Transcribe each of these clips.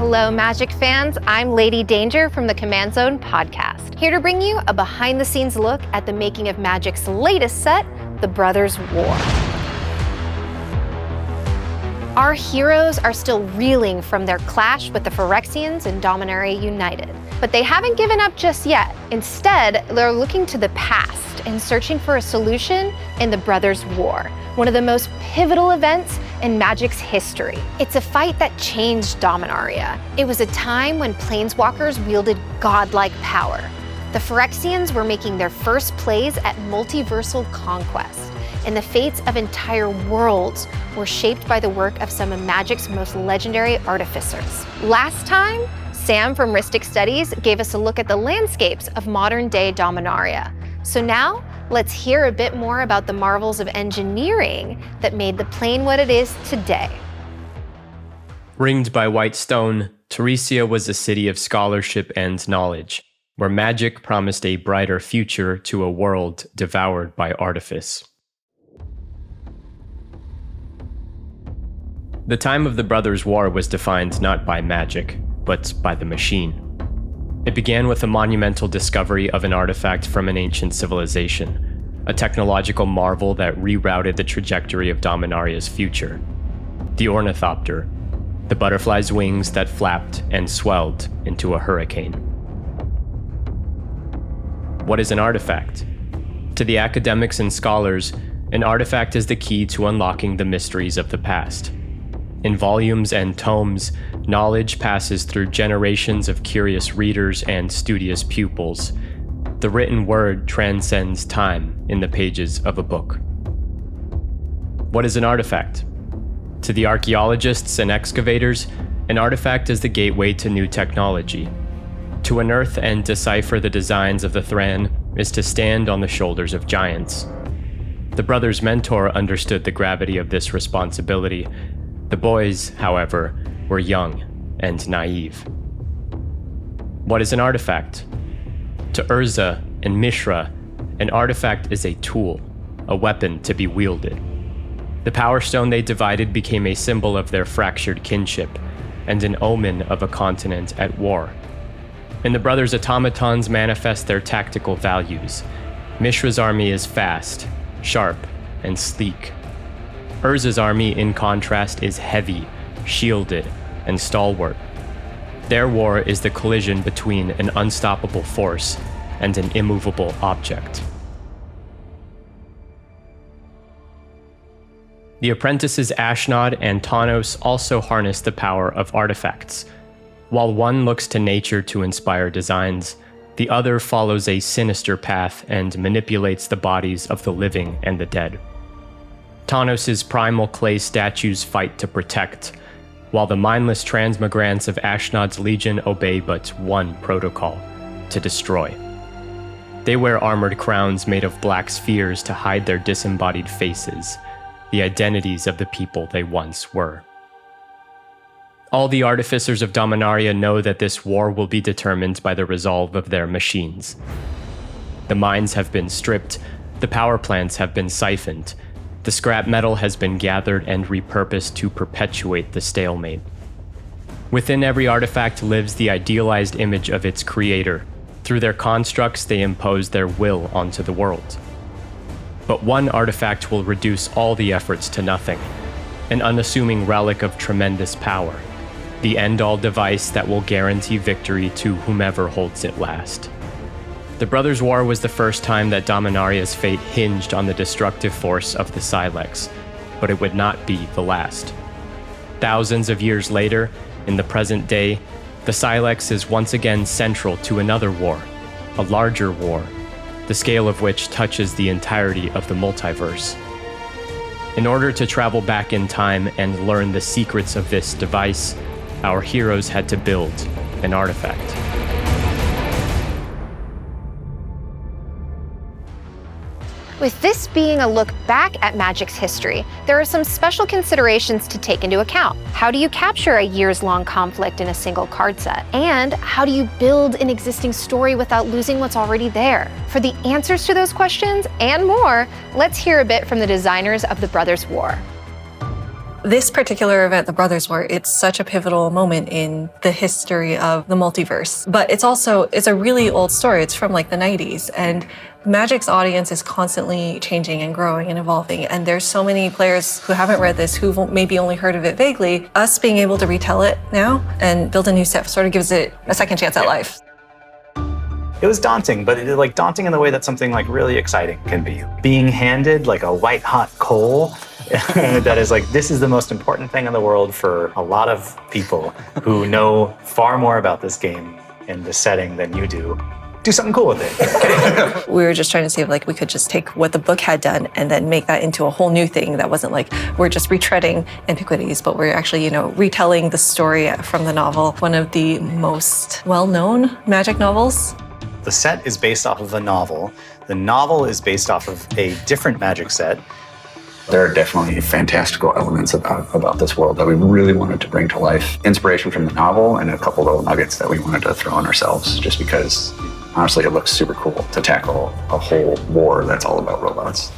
Hello, Magic fans. I'm Ladee Danger from the Command Zone podcast, here to bring you a behind-the-scenes look at the making of Magic's latest set, The Brothers' War. Our heroes are still reeling from their clash with the Phyrexians and Dominaria United, but they haven't given up just yet. Instead, they're looking to the past and searching for a solution in the Brothers' War, one of the most pivotal events in Magic's history. It's a fight that changed Dominaria. It was a time when planeswalkers wielded godlike power. The Phyrexians were making their first plays at multiversal conquest, and the fates of entire worlds were shaped by the work of some of Magic's most legendary artificers. Last time, Sam from Retake Studies gave us a look at the landscapes of modern-day Dominaria. So now, let's hear a bit more about the marvels of engineering that made the plane what it is today. Ringed by white stone, Teresia was a city of scholarship and knowledge, where magic promised a brighter future to a world devoured by artifice. The time of the Brothers' War was defined not by magic, but by the machine. It began with a monumental discovery of an artifact from an ancient civilization, a technological marvel that rerouted the trajectory of Dominaria's future. The ornithopter, the butterfly's wings that flapped and swelled into a hurricane. What is an artifact? To the academics and scholars, an artifact is the key to unlocking the mysteries of the past. In volumes and tomes, knowledge passes through generations of curious readers and studious pupils. The written word transcends time in the pages of a book. What is an artifact? To the archaeologists and excavators, an artifact is the gateway to new technology. To unearth and decipher the designs of the Thran is to stand on the shoulders of giants. The brothers' mentor understood the gravity of this responsibility. The boys, however, were young and naive. What is an artifact? To Urza and Mishra, an artifact is a tool, a weapon to be wielded. The Power Stone they divided became a symbol of their fractured kinship, and an omen of a continent at war. In the brothers' automatons manifest their tactical values. Mishra's army is fast, sharp, and sleek. Urza's army, in contrast, is heavy, shielded, and stalwart. Their war is the collision between an unstoppable force and an immovable object. The apprentices Ashnod and Tawnos also harness the power of artifacts. While one looks to nature to inspire designs, the other follows a sinister path and manipulates the bodies of the living and the dead. Tawnos' primal clay statues fight to protect, while the mindless transmigrants of Ashnod's legion obey but one protocol: to destroy. They wear armored crowns made of black spheres to hide their disembodied faces, the identities of the people they once were. All the artificers of Dominaria know that this war will be determined by the resolve of their machines. The mines have been stripped, the power plants have been siphoned, the scrap metal has been gathered and repurposed to perpetuate the stalemate. Within every artifact lives the idealized image of its creator. Through their constructs, they impose their will onto the world. But one artifact will reduce all the efforts to nothing, an unassuming relic of tremendous power, the end-all device that will guarantee victory to whomever holds it last. The Brothers' War was the first time that Dominaria's fate hinged on the destructive force of the Sylex, but it would not be the last. Thousands of years later, in the present day, the Sylex is once again central to another war, a larger war, the scale of which touches the entirety of the multiverse. In order to travel back in time and learn the secrets of this device, our heroes had to build an artifact. With this being a look back at Magic's history, there are some special considerations to take into account. How do you capture a years-long conflict in a single card set? And how do you build an existing story without losing what's already there? For the answers to those questions and more, let's hear a bit from the designers of the Brothers' War. This particular event, the Brothers War, it's such a pivotal moment in the history of the multiverse. But it's a really old story. It's from like the 90s. And Magic's audience is constantly changing and growing and evolving. And there's so many players who haven't read this, who've maybe only heard of it vaguely. Us being able to retell it now and build a new set sort of gives it a second chance at life. It was daunting, but it, like daunting in the way that something like really exciting can be. Being handed like a white hot coal that is like, this is the most important thing in the world for a lot of people who know far more about this game and the setting than you do. Do something cool with it. We were just trying to see if like we could just take what the book had done and then make that into a whole new thing that wasn't like we're just retreading antiquities, but we're actually, retelling the story from the novel, one of the most well-known Magic novels. The set is based off of a novel. The novel is based off of a different Magic set. There are definitely fantastical elements about this world that we really wanted to bring to life. Inspiration from the novel and a couple little nuggets that we wanted to throw in ourselves just because, honestly, it looks super cool to tackle a whole war that's all about robots.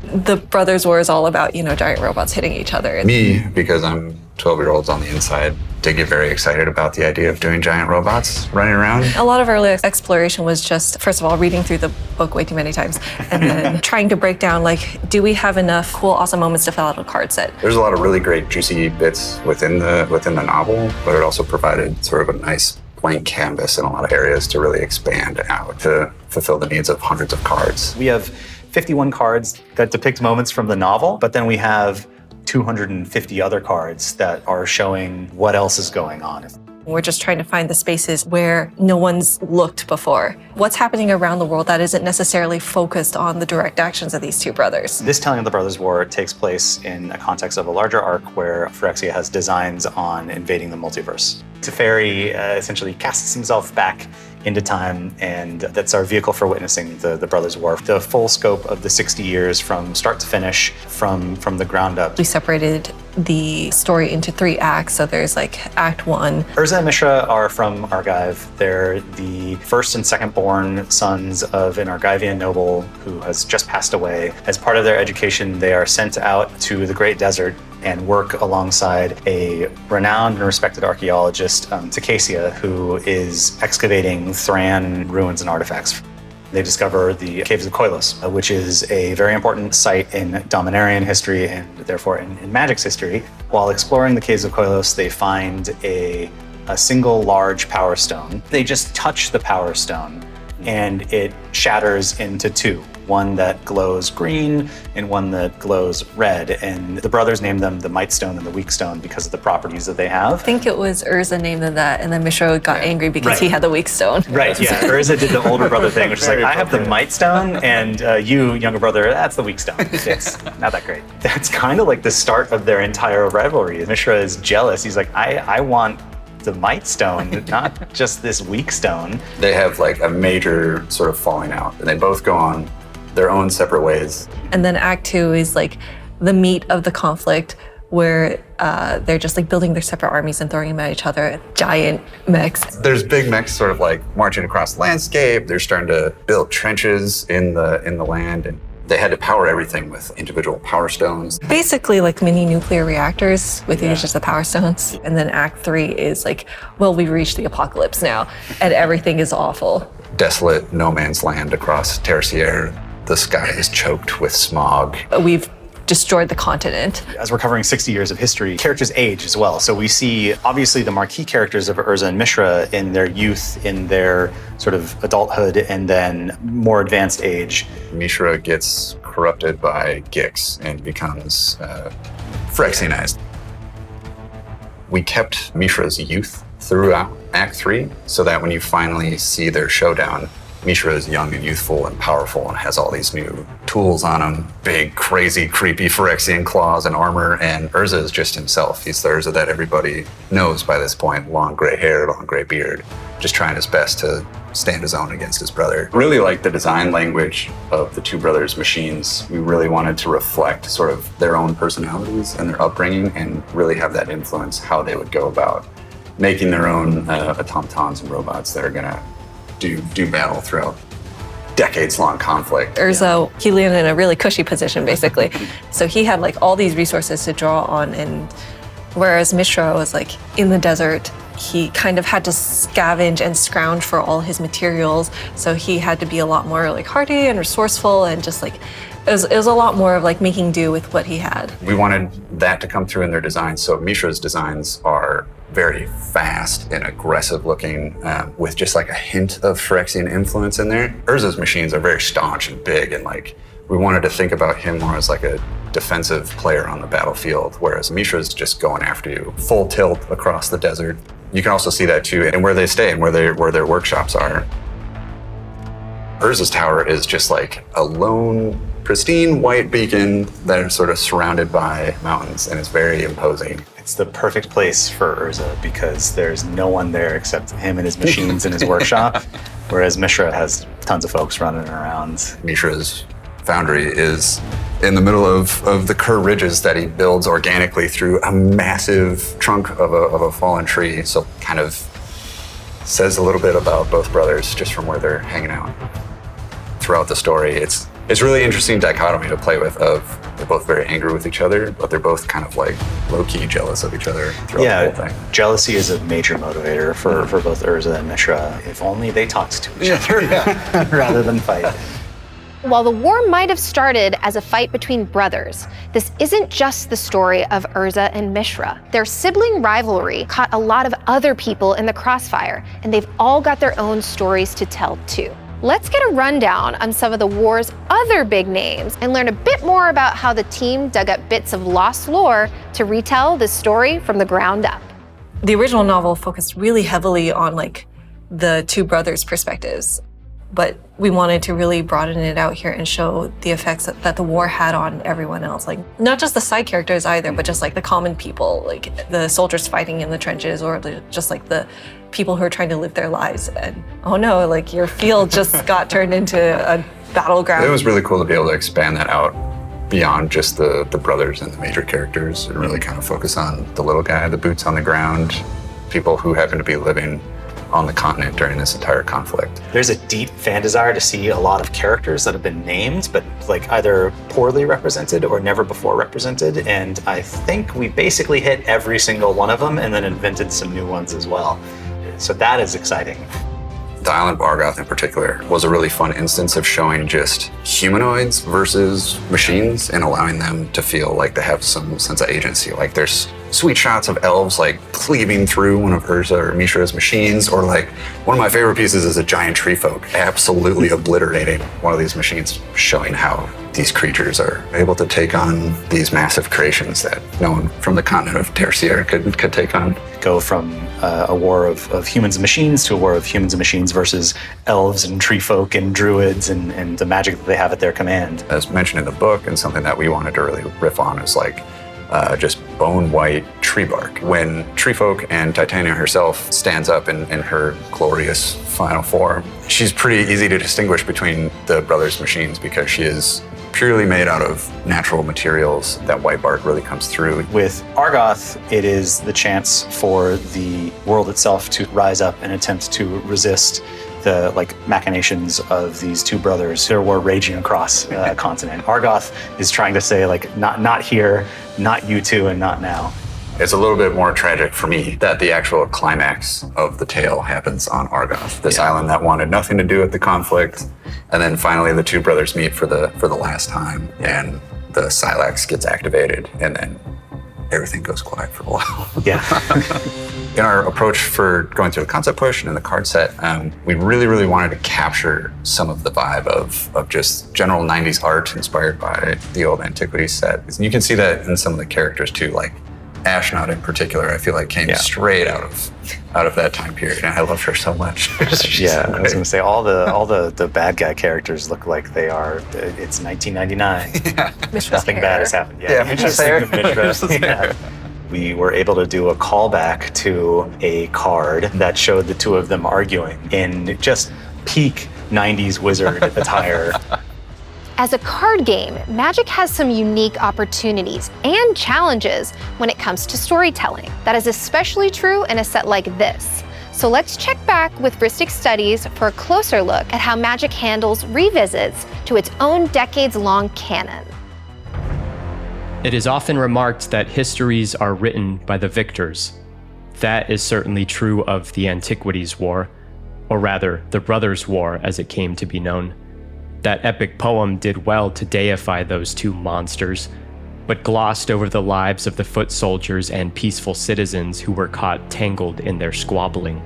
The Brothers War is all about, giant robots hitting each other. Me, because I'm 12-year-olds on the inside, did get very excited about the idea of doing giant robots running around. A lot of early exploration was just, first of all, reading through the book way too many times, and then trying to break down, like, do we have enough cool, awesome moments to fill out a card set? There's a lot of really great, juicy bits within the novel, but it also provided sort of a nice blank canvas in a lot of areas to really expand out to fulfill the needs of hundreds of cards. We have 51 cards that depict moments from the novel, but then we have 250 other cards that are showing what else is going on. We're just trying to find the spaces where no one's looked before. What's happening around the world that isn't necessarily focused on the direct actions of these two brothers. This telling of the Brothers' War takes place in a context of a larger arc where Phyrexia has designs on invading the multiverse. Teferi essentially casts himself back into time, and that's our vehicle for witnessing the Brothers' War. The full scope of the 60 years from start to finish, from the ground up. We separated the story into 3 acts, so there's like Act 1. Urza and Mishra are from Argive. They're the first and second born sons of an Argivian noble who has just passed away. As part of their education, they are sent out to the Great Desert and work alongside a renowned and respected archaeologist, Takesia, who is excavating Thran ruins and artifacts. They discover the Caves of Koilos, which is a very important site in Dominarian history and therefore in Magic's history. While exploring the Caves of Koilos, they find a single large power stone. They just touch the power stone and it shatters into 2. One that glows green and one that glows red. And the brothers named them the Might Stone and the Weak Stone because of the properties that they have. I think it was Urza named them that, and then Mishra got angry because he had the Weak Stone. Right, yeah. Urza did the older brother thing, which is like, I have the Might Stone, and you, younger brother, that's the Weak Stone. It's not that great. That's kind of like the start of their entire rivalry. Mishra is jealous. He's like, I want the Might Stone, not just this Weak Stone. They have like a major sort of falling out, and they both go on their own separate ways. And then Act 2 is like the meat of the conflict where they're just like building their separate armies and throwing them at each other, giant mechs. There's big mechs sort of like marching across the landscape. They're starting to build trenches in the land, and they had to power everything with individual power stones. Basically like mini nuclear reactors with each of the power stones. And then Act 3 is like, well, we've reached the apocalypse now and everything is awful. Desolate no man's land across Tertiaire. The sky is choked with smog. We've destroyed the continent. As we're covering 60 years of history, characters age as well. So we see, obviously, the marquee characters of Urza and Mishra in their youth, in their sort of adulthood, and then more advanced age. Mishra gets corrupted by Gix and becomes Phyrexianized. We kept Mishra's youth throughout Act 3, so that when you finally see their showdown, Mishra is young and youthful and powerful and has all these new tools on him. Big, crazy, creepy Phyrexian claws and armor. And Urza is just himself. He's the Urza that everybody knows by this point. Long gray hair, long gray beard. Just trying his best to stand his own against his brother. Really like the design language of the two brothers' machines. We really wanted to reflect sort of their own personalities and their upbringing and really have that influence how they would go about making their own automatons and robots that are gonna do battle throughout decades-long conflict. Urza, he landed in a really cushy position, basically. So he had like all these resources to draw on, and whereas Mishra was like in the desert, he kind of had to scavenge and scrounge for all his materials. So he had to be a lot more like hardy and resourceful, and just like it was a lot more of like making do with what he had. We wanted that to come through in their designs. So Mishra's designs are very fast and aggressive looking, with just like a hint of Phyrexian influence in there. Urza's machines are very staunch and big, and like we wanted to think about him more as like a defensive player on the battlefield, whereas Mishra's just going after you full tilt across the desert. You can also see that too in where they stay and where their workshops are. Urza's tower is just like a lone, pristine white beacon that is sort of surrounded by mountains, and it's very imposing. It's the perfect place for Urza because there's no one there except him and his machines in his workshop, whereas Mishra has tons of folks running around. Mishra's foundry is in the middle of the Kerr ridges that he builds organically through a massive trunk of a fallen tree. So kind of says a little bit about both brothers just from where they're hanging out throughout the story. It's really interesting dichotomy to play with of they're both very angry with each other, but they're both kind of like low-key jealous of each other throughout the whole thing. Jealousy is a major motivator for both Urza and Mishra. If only they talked to each other rather than fight. While the war might have started as a fight between brothers, this isn't just the story of Urza and Mishra. Their sibling rivalry caught a lot of other people in the crossfire, and they've all got their own stories to tell too. Let's get a rundown on some of the war's other big names and learn a bit more about how the team dug up bits of lost lore to retell this story from the ground up. The original novel focused really heavily on like the two brothers' perspectives, but we wanted to really broaden it out here and show the effects that the war had on everyone else. Like not just the side characters either, but just like the common people, like the soldiers fighting in the trenches, or just like the people who are trying to live their lives. And oh no, like your field just got turned into a battleground. It was really cool to be able to expand that out beyond just the brothers and the major characters and really kind of focus on the little guy, the boots on the ground, people who happen to be living on the continent during this entire conflict. There's a deep fan desire to see a lot of characters that have been named, but like either poorly represented or never before represented. And I think we basically hit every single one of them and then invented some new ones as well. So that is exciting. The island of Argoth in particular was a really fun instance of showing just humanoids versus machines and allowing them to feel like they have some sense of agency. Like there's sweet shots of elves like cleaving through one of Urza or Mishra's machines, or like one of my favorite pieces is a giant tree folk absolutely obliterating one of these machines, showing how these creatures are able to take on these massive creations that no one from the continent of Tertiaire could take on. Go from a war of humans and machines to a war of humans and machines versus elves and tree folk and druids and the magic that they have at their command. As mentioned in the book, and something that we wanted to really riff on is like just bone white tree bark. When tree folk and Titania herself stands up in her glorious final form, she's pretty easy to distinguish between the brothers' machines because she is purely made out of natural materials. That white bark really comes through. With Argoth, it is the chance for the world itself to rise up and attempt to resist the machinations of these two brothers. Their war raging across a continent. Argoth is trying to say not here, not you two, and not now. It's a little bit more tragic for me that the actual climax of the tale happens on Argoth, this island that wanted nothing to do with the conflict. And then finally the two brothers meet for the last time, and the Silex gets activated, and then everything goes quiet for a while. Yeah. In our approach for going through the concept push and in the card set, we really, really wanted to capture some of the vibe of just general 90s art inspired by the old Antiquities set. And you can see that in some of the characters too, like Ashnod in particular, I feel like came straight out of that time period, and I love her so much. Yeah, I was going to say all the bad guy characters look like they are. It's 1999. Yeah. Nothing bad has happened. Mishra's hair. Yeah. We were able to do a callback to a card that showed the two of them arguing in just peak 90s wizard attire. As a card game, Magic has some unique opportunities and challenges when it comes to storytelling. That is especially true in a set like this. So let's check back with Ristic Studies for a closer look at how Magic handles revisits to its own decades-long canon. It is often remarked that histories are written by the victors. That is certainly true of the Antiquities War, or rather, the Brothers' War as it came to be known. That epic poem did well to deify those two monsters, but glossed over the lives of the foot soldiers and peaceful citizens who were caught tangled in their squabbling.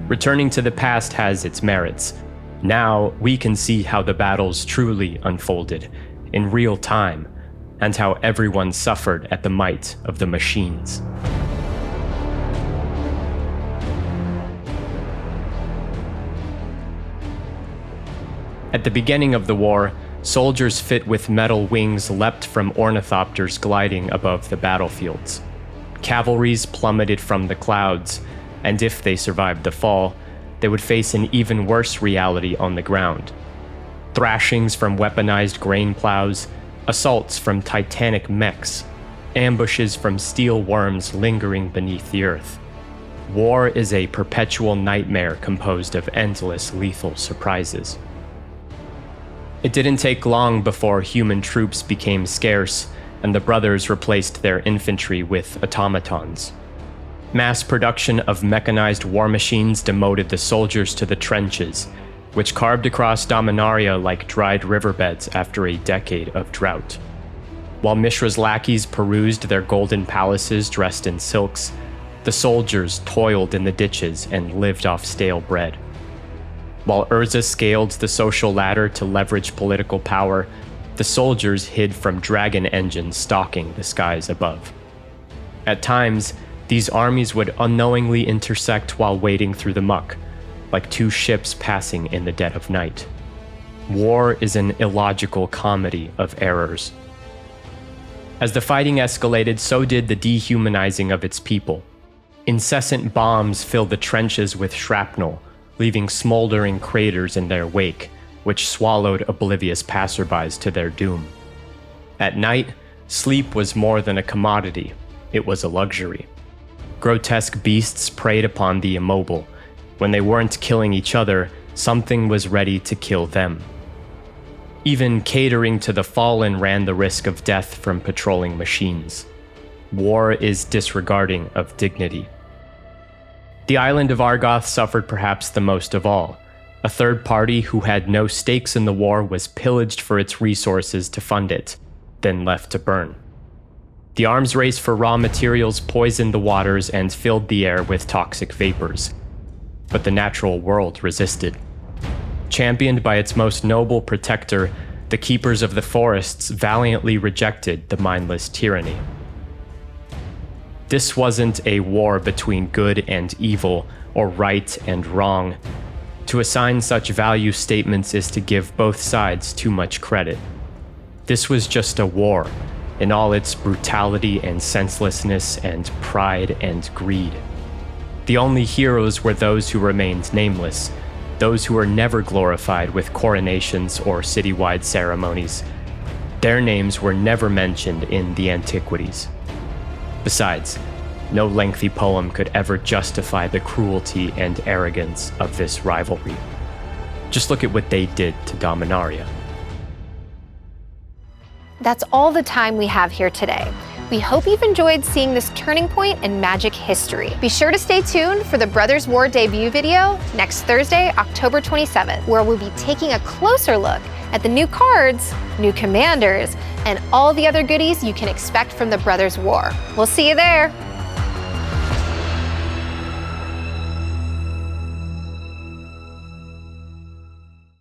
Returning to the past has its merits. Now we can see how the battles truly unfolded, in real time, and how everyone suffered at the might of the machines. At the beginning of the war, soldiers fit with metal wings leapt from ornithopters gliding above the battlefields. Cavalries plummeted from the clouds, and if they survived the fall, they would face an even worse reality on the ground. Thrashings from weaponized grain plows, assaults from titanic mechs, ambushes from steel worms lingering beneath the earth. War is a perpetual nightmare composed of endless lethal surprises. It didn't take long before human troops became scarce, and the brothers replaced their infantry with automatons. Mass production of mechanized war machines demoted the soldiers to the trenches, which carved across Dominaria like dried riverbeds after a decade of drought. While Mishra's lackeys perused their golden palaces dressed in silks, the soldiers toiled in the ditches and lived off stale bread. While Urza scaled the social ladder to leverage political power, the soldiers hid from dragon engines stalking the skies above. At times, these armies would unknowingly intersect while wading through the muck, like two ships passing in the dead of night. War is an illogical comedy of errors. As the fighting escalated, so did the dehumanizing of its people. Incessant bombs filled the trenches with shrapnel, leaving smoldering craters in their wake, which swallowed oblivious passerbys to their doom. At night, sleep was more than a commodity, it was a luxury. Grotesque beasts preyed upon the immobile. When they weren't killing each other, something was ready to kill them. Even catering to the fallen ran the risk of death from patrolling machines. War is disregarding of dignity. The island of Argoth suffered perhaps the most of all. A third party who had no stakes in the war was pillaged for its resources to fund it, then left to burn. The arms race for raw materials poisoned the waters and filled the air with toxic vapors. But the natural world resisted. Championed by its most noble protector, the keepers of the forests valiantly rejected the mindless tyranny. This wasn't a war between good and evil, or right and wrong. To assign such value statements is to give both sides too much credit. This was just a war, in all its brutality and senselessness and pride and greed. The only heroes were those who remained nameless, those who were never glorified with coronations or citywide ceremonies. Their names were never mentioned in the Antiquities. Besides, no lengthy poem could ever justify the cruelty and arrogance of this rivalry. Just look at what they did to Dominaria. That's all the time we have here today. We hope you've enjoyed seeing this turning point in Magic history. Be sure to stay tuned for the Brothers' War debut video next Thursday, October 27th, where we'll be taking a closer look at the new cards, new commanders, and all the other goodies you can expect from the Brothers' War. We'll see you there.